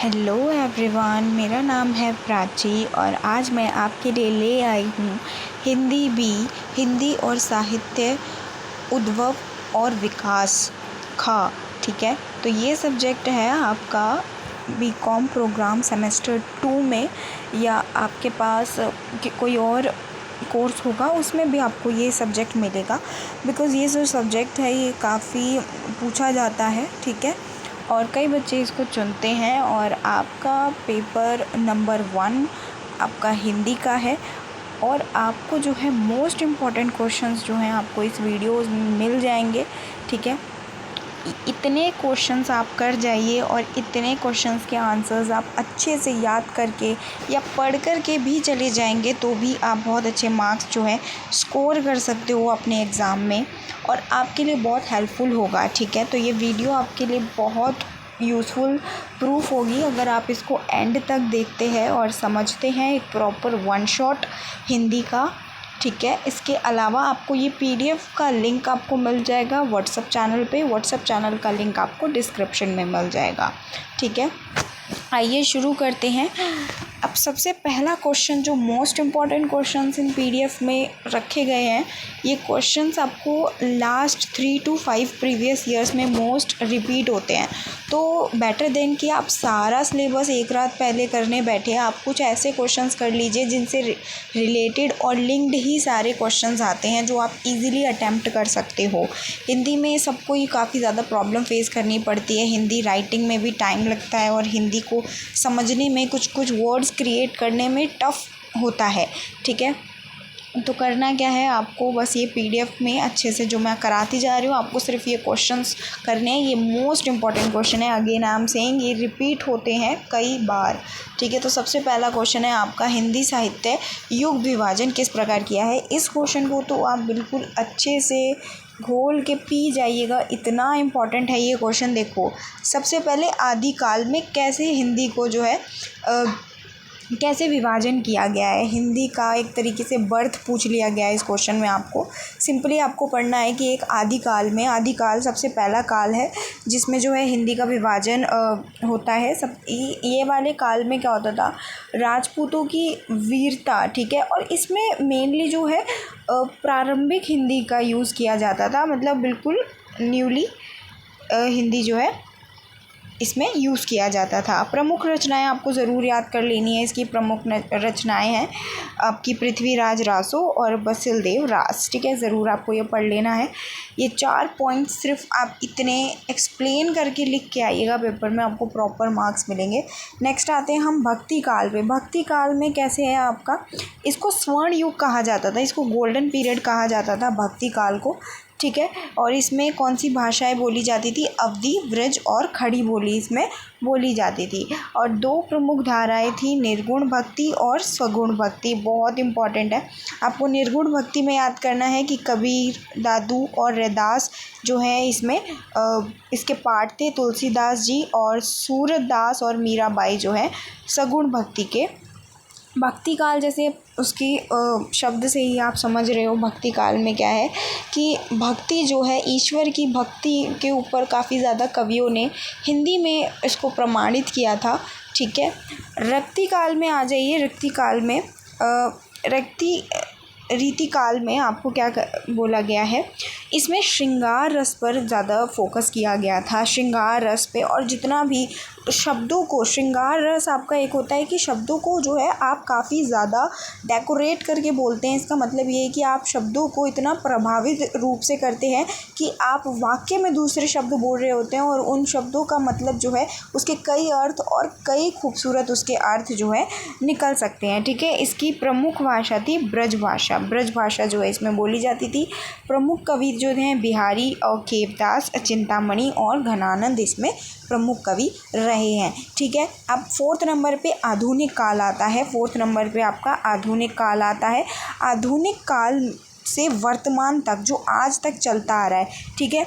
Hello everyone, मेरा नाम है प्राची और आज मैं आपके लिए ले आई हूँ हिंदी और साहित्य उद्भव और विकास खा। ठीक है, तो ये सब्जेक्ट है आपका बीकॉम प्रोग्राम सेमेस्टर 2 में, या आपके पास कोई और कोर्स होगा उसमें भी आपको ये सब्जेक्ट मिलेगा। बिकॉज़ ये जो सब्जेक्ट है ये काफ़ी पूछा जाता है। ठीक है, और कई बच्चे इसको चुनते हैं और आपका पेपर नंबर 1 आपका हिंदी का है। और आपको जो है मोस्ट इम्पॉर्टेंट क्वेश्चंस जो हैं आपको इस वीडियो में मिल जाएंगे। ठीक है, इतने क्वेश्चंस आप कर जाइए और इतने क्वेश्चंस के आंसर्स आप अच्छे से याद करके या पढ़ कर के भी चले जाएंगे तो भी आप बहुत अच्छे मार्क्स जो है स्कोर कर सकते हो अपने एग्ज़ाम में, और आपके लिए बहुत हेल्पफुल होगा। ठीक है, तो ये वीडियो आपके लिए बहुत यूज़फुल प्रूफ होगी अगर आप इसको एंड तक देखते हैं और समझते हैं एक प्रॉपर वन शॉट हिंदी का। ठीक है, इसके अलावा आपको ये पीडीएफ का लिंक आपको मिल जाएगा व्हाट्सएप चैनल पे। व्हाट्सएप चैनल का लिंक आपको डिस्क्रिप्शन में मिल जाएगा। ठीक है, आइए शुरू करते हैं। अब सबसे पहला क्वेश्चन जो most important questions in PDF में रखे गए हैं, ये क्वेश्चंस आपको लास्ट 3 to 5 प्रीवियस ईयर्स में मोस्ट रिपीट होते हैं। तो बेटर देन कि आप सारा सिलेबस एक रात पहले करने बैठे, आप कुछ ऐसे क्वेश्चंस कर लीजिए जिनसे रिलेटेड और लिंक्ड ही सारे क्वेश्चंस आते हैं जो आप इजीली अटैम्प्ट कर सकते हो। हिंदी में सबको ही काफ़ी ज़्यादा प्रॉब्लम फेस करनी पड़ती है। हिंदी राइटिंग में भी टाइम लगता है और हिंदी को समझने में कुछ वर्ड्स क्रिएट करने में टफ़ होता है। ठीक है, तो करना क्या है, आपको बस ये पीडीएफ में अच्छे से जो मैं कराती जा रही हूँ आपको सिर्फ ये क्वेश्चंस करने हैं। ये मोस्ट इंपॉर्टेंट क्वेश्चन है, अगेन आई एम सेइंग, ये रिपीट होते हैं कई बार। ठीक है, तो सबसे पहला क्वेश्चन है आपका, हिंदी साहित्य युग विभाजन किस प्रकार किया है। इस क्वेश्चन को तो आप बिल्कुल अच्छे से घोल के पी जाइएगा, इतना इम्पॉर्टेंट है ये क्वेश्चन। देखो, सबसे पहले आदिकाल में कैसे हिंदी को जो है कैसे विभाजन किया गया है, हिंदी का एक तरीके से बर्थ पूछ लिया गया है इस क्वेश्चन में। आपको सिंपली आपको पढ़ना है कि एक आदिकाल सबसे पहला काल है जिसमें जो है हिंदी का विभाजन होता है। सब ये वाले काल में क्या होता था, राजपूतों की वीरता। ठीक है, और इसमें मेनली जो है प्रारंभिक हिंदी का यूज़ किया जाता था, मतलब बिल्कुल न्यूली हिंदी जो है इसमें यूज़ किया जाता था। प्रमुख रचनाएं आपको ज़रूर याद कर लेनी है। इसकी प्रमुख रचनाएं हैं आपकी पृथ्वीराज रासो और बसिलदेव रास। ठीक है, ज़रूर आपको ये पढ़ लेना है। ये 4 पॉइंट्स सिर्फ आप इतने एक्सप्लेन करके लिख के आइएगा पेपर में, आपको प्रॉपर मार्क्स मिलेंगे। नेक्स्ट आते हैं हम भक्ति काल पे। भक्ति काल में कैसे है आपका, इसको स्वर्ण युग कहा जाता था, इसको गोल्डन पीरियड कहा जाता था भक्ति काल को। ठीक है, और इसमें कौन सी भाषाएं बोली जाती थी, अवधी, ब्रज और खड़ी बोली इसमें बोली जाती थी। और 2 प्रमुख धाराएं थी, निर्गुण भक्ति और स्वगुण भक्ति। बहुत इंपॉर्टेंट है, आपको निर्गुण भक्ति में याद करना है कि कबीर, दादू और रैदास जो है इसमें इसके पाठ थे, तुलसीदास जी, और सूरदास और मीराबाई जो है सगुण भक्ति के। भक्ति काल जैसे उसकी शब्द से ही आप समझ रहे हो भक्ति काल में क्या है कि भक्ति जो है ईश्वर की भक्ति के ऊपर काफ़ी ज़्यादा कवियों ने हिंदी में इसको प्रमाणित किया था। ठीक है, रक्ति काल में आ जाइए। रक्ति काल में रीति काल में आपको क्या बोला गया है, इसमें श्रृंगार रस पर ज़्यादा फोकस किया गया था, श्रृंगार रस पे। और जितना भी शब्दों को, श्रृंगार रस आपका एक होता है कि शब्दों को जो है आप काफ़ी ज़्यादा डेकोरेट करके बोलते हैं। इसका मतलब ये है कि आप शब्दों को इतना प्रभावित रूप से करते हैं कि आप वाक्य में दूसरे शब्द बोल रहे होते हैं और उन शब्दों का मतलब जो है उसके कई अर्थ और कई खूबसूरत उसके अर्थ जो है निकल सकते हैं। ठीक है, इसकी प्रमुख भाषा थी ब्रज भाषा। ब्रज भाषा जो है इसमें बोली जाती थी। प्रमुख कवि जो हैं बिहारी और केवदास, चिंतामणि और घनानंद इसमें प्रमुख कवि रहे हैं। ठीक है, अब 4th नंबर पे आधुनिक काल आता है। 4th नंबर पे आपका आधुनिक काल आता है। आधुनिक काल से वर्तमान तक जो आज तक चलता आ रहा है, ठीक है,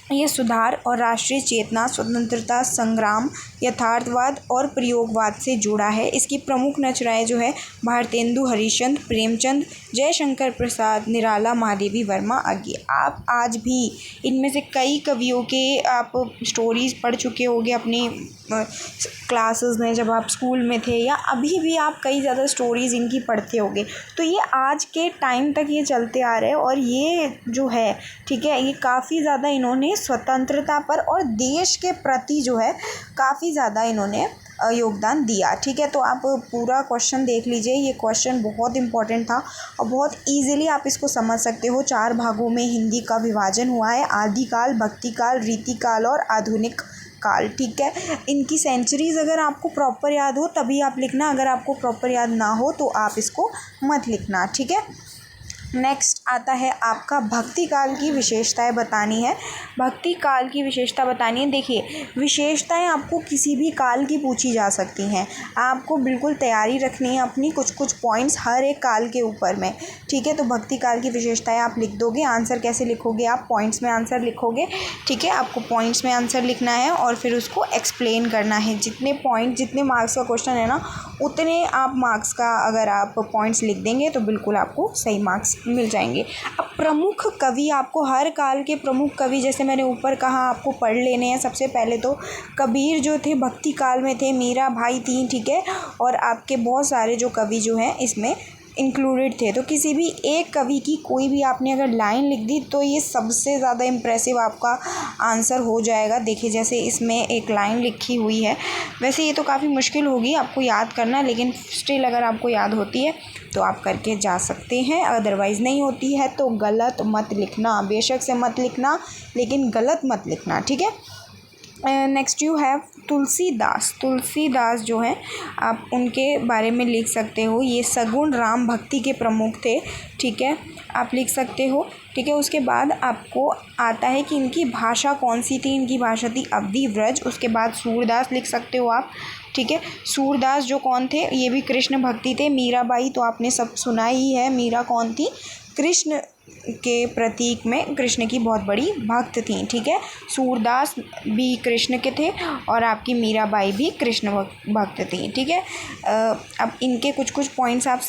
ये सुधार और राष्ट्रीय चेतना, स्वतंत्रता संग्राम, यथार्थवाद और प्रयोगवाद से जुड़ा है। इसकी प्रमुख रचनाएँ जो है भारतेंदु हरिश्चंद्र, प्रेमचंद, जयशंकर प्रसाद, निराला, महादेवी वर्मा आदि। आप आज भी इनमें से कई कवियों के आप स्टोरीज़ पढ़ चुके होंगे अपनी क्लासेस में, जब आप स्कूल में थे, या अभी भी आप कई ज़्यादा स्टोरीज़ इनकी पढ़ते होंगे। तो ये आज के टाइम तक ये चलते आ रहे हैं और ये जो है, ठीक है, ये काफ़ी ज़्यादा इन्होंने स्वतंत्रता पर और देश के प्रति जो है काफ़ी ज़्यादा इन्होंने योगदान दिया। ठीक है, तो आप पूरा क्वेश्चन देख लीजिए। ये क्वेश्चन बहुत इंपॉर्टेंट था और बहुत इजीली आप इसको समझ सकते हो। 4 भागों में हिंदी का विभाजन हुआ है: आदिकाल, भक्तिकाल, रीतिकाल और आधुनिक काल। ठीक है, इनकी सेंचुरीज़ अगर आपको प्रॉपर याद हो तभी आप लिखना, अगर आपको प्रॉपर याद ना हो तो आप इसको मत लिखना। ठीक है, नेक्स्ट आता है आपका भक्ति काल की विशेषताएं बतानी है। भक्ति काल की विशेषता बतानी है। देखिए, विशेषताएं आपको किसी भी काल की पूछी जा सकती हैं। आपको बिल्कुल तैयारी रखनी है अपनी, कुछ कुछ पॉइंट्स हर एक काल के ऊपर में। ठीक है, तो भक्ति काल की विशेषताएं आप लिख दोगे। आंसर कैसे लिखोगे? आप पॉइंट्स में आंसर लिखोगे। ठीक है, आपको पॉइंट्स में आंसर लिखना है और फिर उसको एक्सप्लेन करना है। जितने मार्क्स का क्वेश्चन है ना, उतने आप मार्क्स का अगर आप पॉइंट्स लिख देंगे तो बिल्कुल आपको सही मार्क्स मिल जाएंगे। अब प्रमुख कवि, आपको हर काल के प्रमुख कवि जैसे मैंने ऊपर कहा आपको पढ़ लेने हैं। सबसे पहले तो कबीर जो थे भक्ति काल में थे, मीरा भाई थी। ठीक है, और आपके बहुत सारे जो कवि जो हैं इसमें इंक्लूडेड थे। तो किसी भी एक कवि की कोई भी आपने अगर लाइन लिख दी तो ये सबसे ज़्यादा इम्प्रेसिव आपका आंसर हो जाएगा। देखिए, जैसे इसमें एक लाइन लिखी हुई है, वैसे ये तो काफ़ी मुश्किल होगी आपको याद करना, लेकिन स्टिल अगर आपको याद होती है तो आप करके जा सकते हैं। अदरवाइज़ नहीं होती है तो गलत मत लिखना, बेशक से मत लिखना, लेकिन गलत मत लिखना। ठीक है, next you have Tulsidas. Tulsidas जो हैं आप उनके बारे में लिख सकते हो। ये सगुण राम भक्ति के प्रमुख थे। ठीक है, आप लिख सकते हो। ठीक है, उसके बाद आपको आता है कि इनकी भाषा कौन सी थी। इनकी भाषा थी अवधी व्रज। उसके बाद सूरदास लिख सकते हो आप। ठीक है, सूरदास जो कौन थे, ये भी कृष्ण भक्ति थे। मीराबाई तो आपने सब सुना ही है। मीरा कौन थी? कृष्ण के प्रतीक में कृष्ण की बहुत बड़ी भक्त थी। ठीक है, सूरदास भी कृष्ण के थे और आपकी मीराबाई भी कृष्ण भक्त थी। ठीक है, अब इनके कुछ कुछ पॉइंट्स आप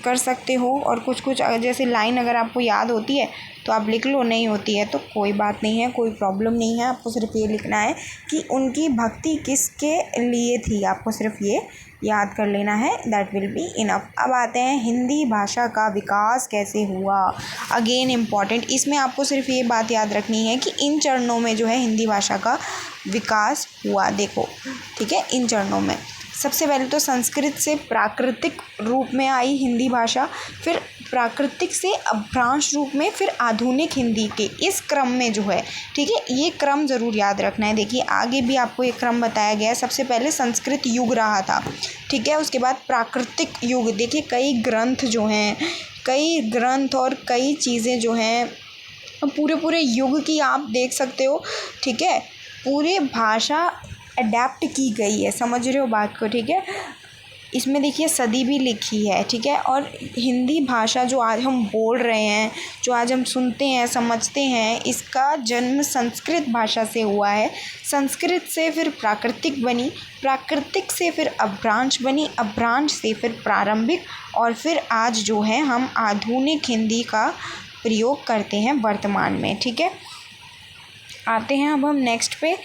कर सकते हो और कुछ कुछ जैसे लाइन अगर आपको याद होती है तो आप लिख लो, नहीं होती है तो कोई बात नहीं है, कोई प्रॉब्लम नहीं है। आपको सिर्फ ये लिखना है कि उनकी भक्ति किसके लिए थी, आपको सिर्फ ये याद कर लेना है, दैट विल बी इनफ। अब आते हैं हिंदी भाषा का विकास कैसे हुआ। अगेन इम्पॉर्टेंट, इसमें आपको सिर्फ ये बात याद रखनी है कि इन चरणों में जो है हिंदी भाषा का विकास हुआ। देखो, ठीक है, इन चरणों में सबसे पहले तो संस्कृत से प्राकृतिक रूप में आई हिंदी भाषा, फिर प्राकृतिक से अपभ्रंश रूप में, फिर आधुनिक हिंदी के इस क्रम में जो है। ठीक है, ये क्रम ज़रूर याद रखना है। देखिए, आगे भी आपको ये क्रम बताया गया है। सबसे पहले संस्कृत युग रहा था। ठीक है, उसके बाद प्राकृतिक युग। देखिए, कई ग्रंथ जो हैं, कई ग्रंथ और कई चीज़ें जो हैं पूरे पूरे युग की आप देख सकते हो। ठीक है, पूरे भाषा अडेप्ट की गई है, समझ रहे हो बात को। ठीक है, इसमें देखिए सदी भी लिखी है। ठीक है, और हिंदी भाषा जो आज हम बोल रहे हैं, जो आज हम सुनते हैं, समझते हैं, इसका जन्म संस्कृत भाषा से हुआ है। संस्कृत से फिर प्राकृतिक बनी, प्राकृतिक से फिर अपभ्रंश बनी, अपभ्रंश से फिर प्रारंभिक, और फिर आज जो है हम आधुनिक हिंदी का प्रयोग करते हैं वर्तमान में। ठीक है, आते हैं अब हम नेक्स्ट पे।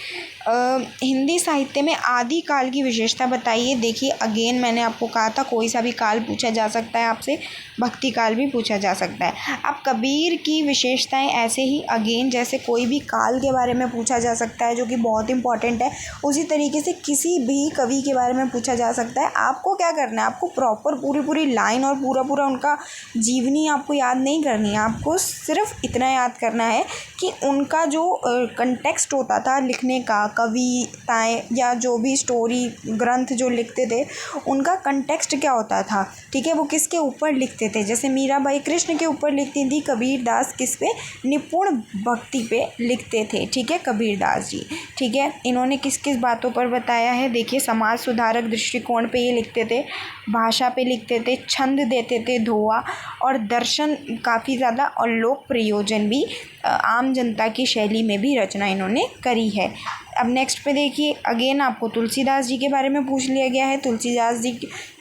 हिंदी साहित्य में आदि काल की विशेषता बताइए। देखिए, अगेन मैंने आपको कहा था कोई सा भी काल पूछा जा सकता है आपसे, भक्ति काल भी पूछा जा सकता है। अब कबीर की विशेषताएं ऐसे ही अगेन जैसे कोई भी काल के बारे में पूछा जा सकता है जो कि बहुत इंपॉर्टेंट है, उसी तरीके से किसी भी कवि के बारे में पूछा जा सकता है। आपको क्या करना है, आपको प्रॉपर पूरी पूरी लाइन और पूरा पूरा उनका जीवनी आपको याद नहीं करनी है। आपको सिर्फ इतना याद करना है कि उनका जो कंटेक्स्ट होता था लिखने का, कविताएं या जो भी स्टोरी ग्रंथ जो लिखते थे, उनका कंटेक्स्ट क्या होता था। ठीक है, वो किसके ऊपर लिखते थे। जैसे मीराबाई कृष्ण के ऊपर लिखती थी, कबीरदास किस पे, निपुण भक्ति पे लिखते थे। ठीक है, कबीरदास जी। ठीक है, इन्होंने किस किस बातों पर बताया है। देखिए, समाज सुधारक दृष्टिकोण पे ये लिखते थे, भाषा पे लिखते थे, छंद देते थे धोआ, और दर्शन काफ़ी ज़्यादा, और लोक प्रयोजन भी आम जनता की शैली में भी रचना इन्होंने करी है। अब नेक्स्ट पे देखिए, अगेन आपको तुलसीदास जी के बारे में पूछ लिया गया है। तुलसीदास जी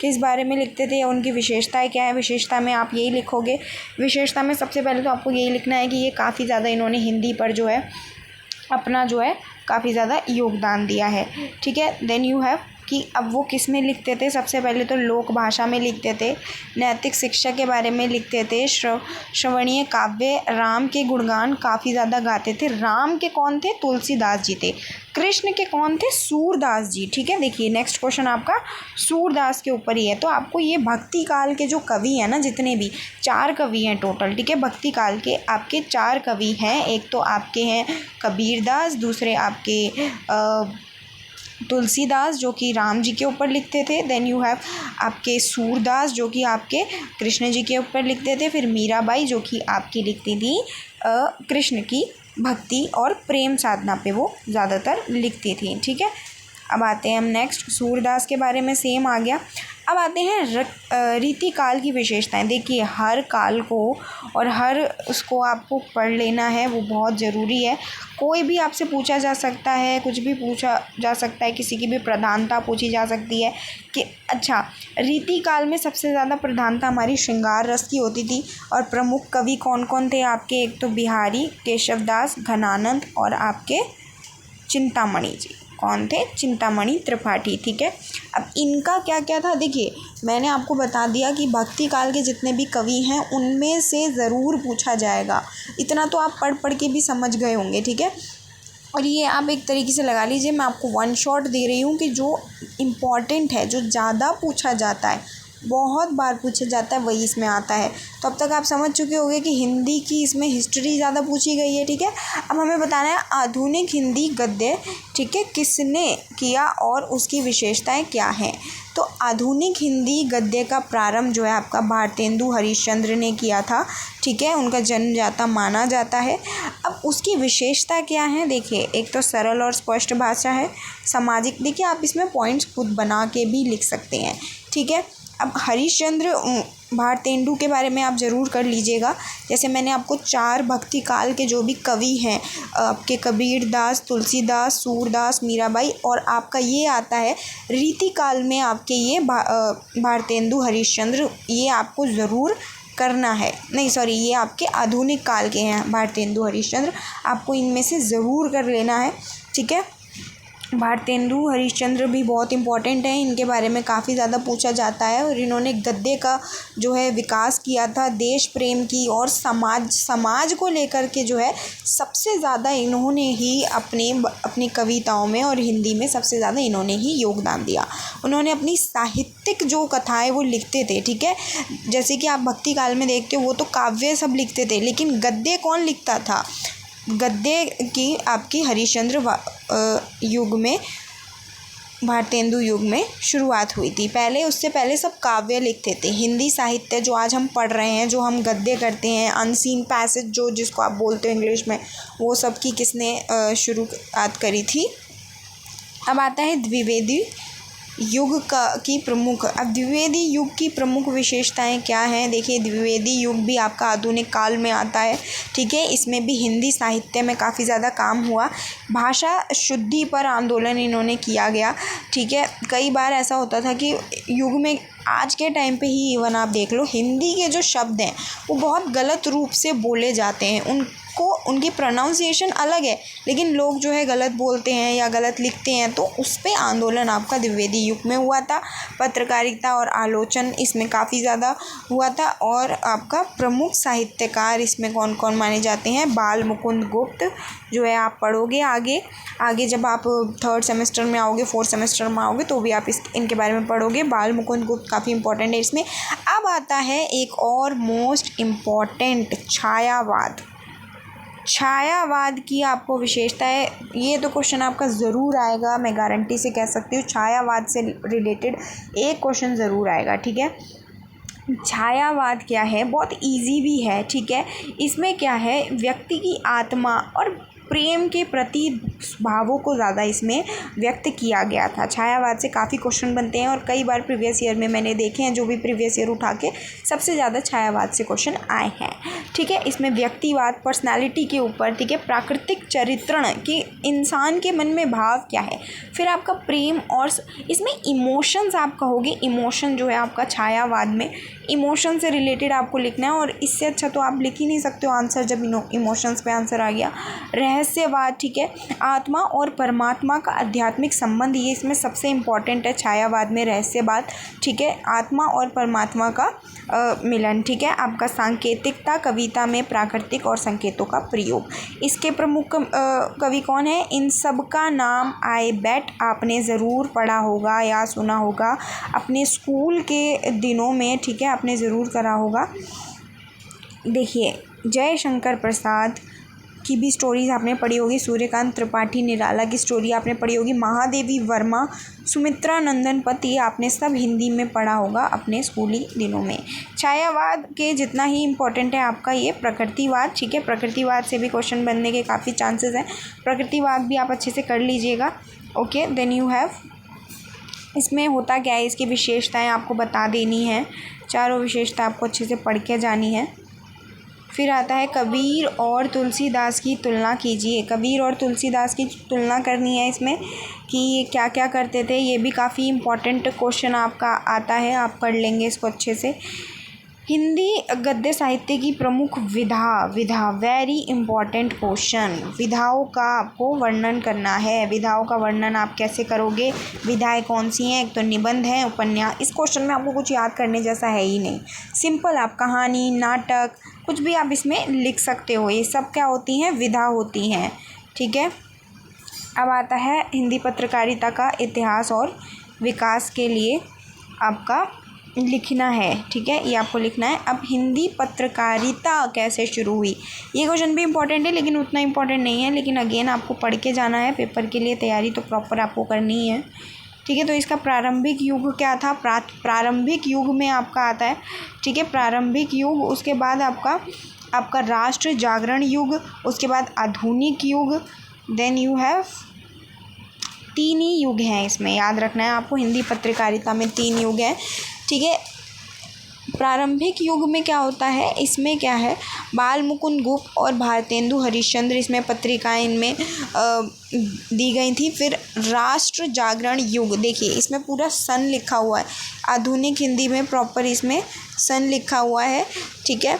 किस बारे में लिखते थे, उनकी विशेषताएं क्या है। विशेषता में आप यही लिखोगे। विशेषता में सबसे पहले तो आपको यही लिखना है कि ये काफ़ी ज़्यादा इन्होंने हिंदी पर जो है अपना जो है काफ़ी ज़्यादा योगदान दिया है, ठीक है। देन यू हैव कि अब वो किस में लिखते थे, सबसे पहले तो लोक भाषा में लिखते थे, नैतिक शिक्षा के बारे में लिखते थे, श्रवणीय काव्य, राम के गुणगान काफ़ी ज़्यादा गाते थे। राम के कौन थे, तुलसीदास जी थे। कृष्ण के कौन थे, सूरदास जी, ठीक है। देखिए नेक्स्ट क्वेश्चन आपका सूरदास के ऊपर ही है। तो आपको ये भक्ति काल के जो कवि हैं ना, जितने भी 4 कवि हैं टोटल, ठीक है, भक्ति काल के आपके 4 कवि हैं। एक तो आपके हैं कबीरदास, दूसरे आपके तुलसीदास जो कि राम जी के ऊपर लिखते थे। देन यू हैव आपके सूरदास जो कि आपके कृष्ण जी के ऊपर लिखते थे। फिर मीराबाई जो कि आपकी लिखती थी कृष्ण की भक्ति और प्रेम साधना पे वो ज़्यादातर लिखती थी, ठीक है। अब आते हैं हम नेक्स्ट, सूरदास के बारे में सेम आ गया। अब आते हैं रीति काल की विशेषताएं। देखिए हर काल को और हर उसको आपको पढ़ लेना है, वो बहुत ज़रूरी है। कोई भी आपसे पूछा जा सकता है, कुछ भी पूछा जा सकता है, किसी की भी प्रधानता पूछी जा सकती है कि अच्छा रीति काल में सबसे ज़्यादा प्रधानता हमारी श्रृंगार रस की होती थी। और प्रमुख कवि कौन कौन थे आपके, एक तो बिहारी, केशवदास, घनानंद और आपके चिंतामणि जी। कौन थे, चिंतामणि त्रिपाठी, ठीक है। अब इनका क्या क्या था, देखिए मैंने आपको बता दिया कि भक्ति काल के जितने भी कवि हैं उनमें से ज़रूर पूछा जाएगा। इतना तो आप पढ़ पढ़ के भी समझ गए होंगे, ठीक है। और ये आप एक तरीके से लगा लीजिए, मैं आपको वन शॉट दे रही हूँ कि जो इम्पॉर्टेंट है, जो ज़्यादा पूछा जाता है, बहुत बार पूछा जाता है, वही इसमें आता है। तो अब तक आप समझ चुके होंगे कि हिंदी की इसमें हिस्ट्री ज़्यादा पूछी गई है, ठीक है। अब हमें बताना है आधुनिक हिंदी गद्य, ठीक है, किसने किया और उसकी विशेषताएं क्या हैं। तो आधुनिक हिंदी गद्य का प्रारंभ जो है आपका भारतेंदु हरिश्चंद्र ने किया था, ठीक है। उनका जन्मदाता माना जाता है। अब उसकी विशेषता क्या है, देखिए एक तो सरल और स्पष्ट भाषा है, सामाजिक, देखिए आप इसमें पॉइंट्स खुद बना के भी लिख सकते हैं, ठीक है। अब हरिश्चंद्र भारतेंदु के बारे में आप ज़रूर कर लीजिएगा। जैसे मैंने आपको 4 भक्ति काल के जो भी कवि हैं आपके कबीरदास, तुलसीदास, सूरदास, मीराबाई, और आपका ये आता है रीति काल में आपके ये भारतेंदु हरिश्चंद्र, ये आपको ज़रूर करना है। नहीं सॉरी, ये आपके आधुनिक काल के हैं भारतेंदु हरिश्चंद्र, आपको इनमें से ज़रूर कर लेना है, ठीक है। भारतेंदु हरिश्चंद्र भी बहुत इम्पॉर्टेंट हैं, इनके बारे में काफ़ी ज़्यादा पूछा जाता है। और इन्होंने गद्य का जो है विकास किया था, देश प्रेम की और समाज को लेकर के जो है सबसे ज़्यादा इन्होंने ही अपनी कविताओं में और हिंदी में सबसे ज़्यादा इन्होंने ही योगदान दिया। उन्होंने अपनी साहित्यिक जो कथाएं वो लिखते थे, ठीक है। जैसे कि आप भक्ति काल में देखते हो वो तो काव्य सब लिखते थे, लेकिन गद्य कौन लिखता था, गद्य की आपकी हरिश्चंद्र युग में, भारतेंदु युग में शुरुआत हुई थी। पहले उससे पहले सब काव्य लिखते थे। हिंदी साहित्य जो आज हम पढ़ रहे हैं, जो हम गद्य करते हैं, अनसीन पैसेज जो जिसको आप बोलते हो इंग्लिश में, वो सब की किसने शुरुआत करी थी। अब आता है द्विवेदी युग की प्रमुख, अब द्विवेदी युग की प्रमुख विशेषताएं क्या हैं। देखिए द्विवेदी युग भी आपका आधुनिक काल में आता है, ठीक है। इसमें भी हिंदी साहित्य में काफ़ी ज़्यादा काम हुआ, भाषा शुद्धि पर आंदोलन इन्होंने किया गया, ठीक है। कई बार ऐसा होता था कि युग में, आज के टाइम पे ही इवन आप देख लो, हिंदी के जो शब्द हैं वो बहुत गलत रूप से बोले जाते हैं, उनकी प्रोनाउंसिएशन अलग है, लेकिन लोग जो है गलत बोलते हैं या गलत लिखते हैं। तो उस पे आंदोलन आपका द्विवेदी युग में हुआ था। पत्रकारिता और आलोचन इसमें काफ़ी ज़्यादा हुआ था। और आपका प्रमुख साहित्यकार इसमें कौन कौन माने जाते हैं, बाल मुकुंद गुप्त जो है आप पढ़ोगे आगे जब आप 3rd सेमेस्टर में आओगे, 4th सेमेस्टर में आओगे तो भी आप इनके बारे में पढ़ोगे। बाल मुकुंद गुप्त काफ़ी इंपॉर्टेंट है इसमें। अब आता है एक और मोस्ट इम्पॉर्टेंट, छायावाद की आपको विशेषता है। ये तो क्वेश्चन आपका ज़रूर आएगा, मैं गारंटी से कह सकती हूँ छायावाद से रिलेटेड एक क्वेश्चन ज़रूर आएगा, ठीक है। छायावाद क्या है, बहुत इजी भी है, ठीक है। इसमें क्या है, व्यक्ति की आत्मा और प्रेम के प्रति भावों को ज़्यादा इसमें व्यक्त किया गया था। छायावाद से काफ़ी क्वेश्चन बनते हैं और कई बार प्रीवियस ईयर में मैंने देखे हैं, जो भी प्रीवियस ईयर उठा के सबसे ज़्यादा छायावाद से क्वेश्चन आए हैं। ठीक है, इसमें व्यक्तिवाद, पर्सनालिटी के ऊपर, ठीक है, प्राकृतिक चरित्रण कि इंसान के मन में भाव क्या है, फिर आपका प्रेम और इसमें इमोशंस आप कहोगे, इमोशन जो है आपका छायावाद में इमोशन से रिलेटेड आपको लिखना है और इससे अच्छा तो आप लिख ही नहीं सकते हो आंसर जब इमोशंस पे आंसर आ गया। रहस्यवाद, ठीक है, आत्मा और परमात्मा का आध्यात्मिक संबंध, ये इसमें सबसे इम्पॉर्टेंट है छायावाद में, रहस्यवाद, ठीक है, आत्मा और परमात्मा का मिलन, ठीक है। आपका सांकेतिकता, कविता में प्राकृतिक और संकेतों का प्रयोग। इसके प्रमुख कवि कौन है? इन सब का नाम आई बेट आपने ज़रूर पढ़ा होगा या सुना होगा अपने स्कूल के दिनों में, ठीक है, आपने ज़रूर करा होगा। देखिए, जयशंकर प्रसाद की भी स्टोरीज आपने पढ़ी होगी, सूर्यकांत त्रिपाठी निराला की स्टोरी आपने पढ़ी होगी, महादेवी वर्मा, सुमित्रा नंदन पत, ये आपने सब हिंदी में पढ़ा होगा अपने स्कूली दिनों में। छायावाद के जितना ही इम्पोर्टेंट है आपका ये प्रकृतिवाद, ठीक है, प्रकृतिवाद से भी क्वेश्चन बनने के काफ़ी चांसेस हैं, प्रकृतिवाद भी आप अच्छे से कर लीजिएगा। ओके, देन यू हैव, इसमें होता क्या है, इसकी विशेषताएं आपको बता देनी है, चारों विशेषता आपको अच्छे से पढ़ के जानी है। फिर आता है कबीर और तुलसीदास की तुलना कीजिए। कबीर और तुलसीदास की तुलना करनी है इसमें कि ये क्या क्या करते थे, ये भी काफ़ी इम्पोर्टेंट क्वेश्चन आपका आता है, आप पढ़ लेंगे इसको अच्छे से। हिंदी गद्य साहित्य की प्रमुख विधा वेरी इम्पॉर्टेंट क्वेश्चन। विधाओं का आपको वर्णन करना है, विधाओं का वर्णन आप कैसे करोगे, विधाएं कौन सी हैं, एक तो निबंध है, उपन्यास। इस क्वेश्चन में आपको कुछ याद करने जैसा है ही नहीं, सिंपल आप कहानी, नाटक, कुछ भी आप इसमें लिख सकते हो, ये सब क्या होती हैं, विधा होती हैं, ठीक है। अब आता है हिंदी पत्रकारिता का इतिहास और विकास के लिए आपका लिखना है, ठीक है, ये आपको लिखना है। अब हिंदी पत्रकारिता कैसे शुरू हुई, ये क्वेश्चन भी इम्पोर्टेंट है लेकिन उतना इम्पोर्टेंट नहीं है, लेकिन अगेन आपको पढ़ के जाना है, पेपर के लिए तैयारी तो प्रॉपर आपको करनी है, ठीक है। तो इसका प्रारंभिक युग क्या था, प्रारंभिक युग में आपका आता है, ठीक है, प्रारंभिक युग, उसके बाद आपका राष्ट्र जागरण युग, उसके बाद आधुनिक युग, देन यू हैव 3 ही युग हैं इसमें, याद रखना है आपको, हिंदी पत्रकारिता में 3 युग हैं, ठीक है। प्रारंभिक युग में क्या होता है, इसमें क्या है, बाल मुकुंद गुप्त और भारतेंदु हरिश्चंद्र इसमें पत्रिकाएं इनमें दी गई थी। फिर राष्ट्र जागरण युग, देखिए इसमें पूरा सन लिखा हुआ है, आधुनिक हिंदी में प्रॉपर इसमें सन लिखा हुआ है, ठीक है।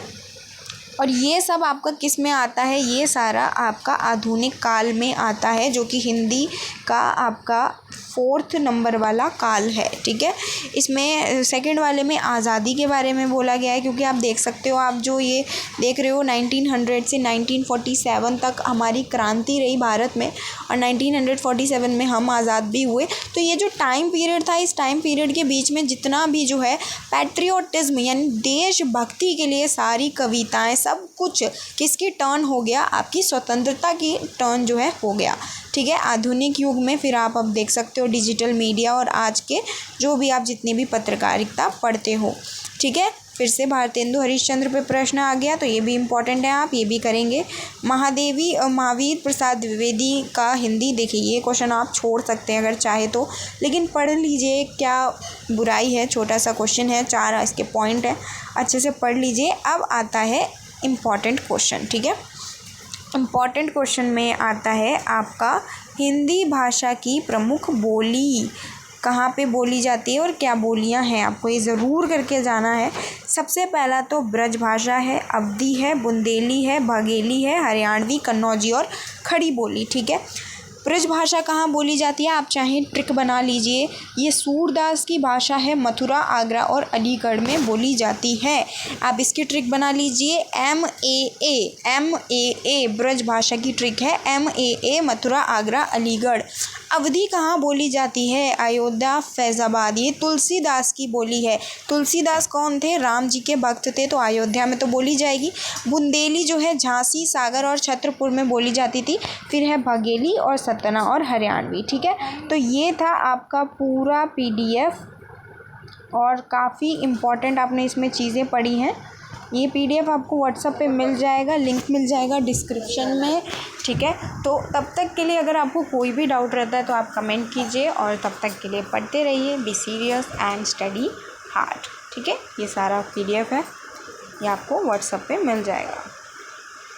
और ये सब आपका किस में आता है, ये सारा आपका आधुनिक काल में आता है, जो कि हिंदी का आपका 4th नंबर वाला काल है, ठीक है। इसमें सेकंड वाले में आज़ादी के बारे में बोला गया है, क्योंकि आप देख सकते हो, आप जो ये देख रहे हो 1900 से 1947 तक हमारी क्रांति रही भारत में, और 1947 में हम आज़ाद भी हुए। तो ये जो टाइम पीरियड था, इस टाइम पीरियड के बीच में जितना भी जो है पैट्रियोटिज्म यानी देशभक्ति के लिए सारी कविताएं, सब कुछ किसकी टर्न हो गया, आपकी स्वतंत्रता की टर्न जो है हो गया, ठीक है। आधुनिक युग में फिर आप अब देख सकते हो डिजिटल मीडिया और आज के जो भी आप जितनी भी पत्रकारिता पढ़ते हो, ठीक है। फिर से भारतेंदु हरिश्चंद्र पे प्रश्न आ गया, तो ये भी इम्पोर्टेंट है, आप ये भी करेंगे। महावीर प्रसाद द्विवेदी का हिंदी, देखिए ये क्वेश्चन आप छोड़ सकते हैं अगर चाहे तो, लेकिन पढ़ लीजिए, क्या बुराई है, छोटा सा क्वेश्चन है, 4 इसके पॉइंट है, अच्छे से पढ़ लीजिए। अब आता है इम्पॉर्टेंट क्वेश्चन, ठीक है। इम्पॉर्टेंट क्वेश्चन में आता है आपका हिंदी भाषा की प्रमुख बोली कहाँ पे बोली जाती है और क्या बोलियाँ हैं, आपको ये ज़रूर करके जाना है। सबसे पहला तो ब्रज भाषा है, अवधी है, बुंदेली है, बघेली है, हरियाणवी, कन्नौजी और खड़ी बोली, ठीक है। ब्रज भाषा कहाँ बोली जाती है, आप चाहें ट्रिक बना लीजिए, ये सूरदास की भाषा है, मथुरा, आगरा और अलीगढ़ में बोली जाती है। आप इसकी ट्रिक बना लीजिए, MAA ब्रज भाषा की ट्रिक है, MAA मथुरा, आगरा, अलीगढ़। अवधी कहाँ बोली जाती है, अयोध्या, फैज़ाबाद, ये तुलसीदास की बोली है। तुलसीदास कौन थे, राम जी के भक्त थे, तो अयोध्या में तो बोली जाएगी। बुंदेली जो है झांसी, सागर और छतरपुर में बोली जाती थी। फिर है बघेली और सतना और हरियाणवी, ठीक है। तो ये था आपका पूरा PDF और काफ़ी इम्पॉर्टेंट आपने इसमें चीज़ें पढ़ी हैं। ये PDF आपको व्हाट्सएप पे मिल जाएगा, लिंक मिल जाएगा डिस्क्रिप्शन में, ठीक है। तो तब तक के लिए अगर आपको कोई भी डाउट रहता है तो आप कमेंट कीजिए, और तब तक के लिए पढ़ते रहिए। Be serious and study hard, ठीक है। ये सारा PDF है, ये आपको व्हाट्सएप पे मिल जाएगा।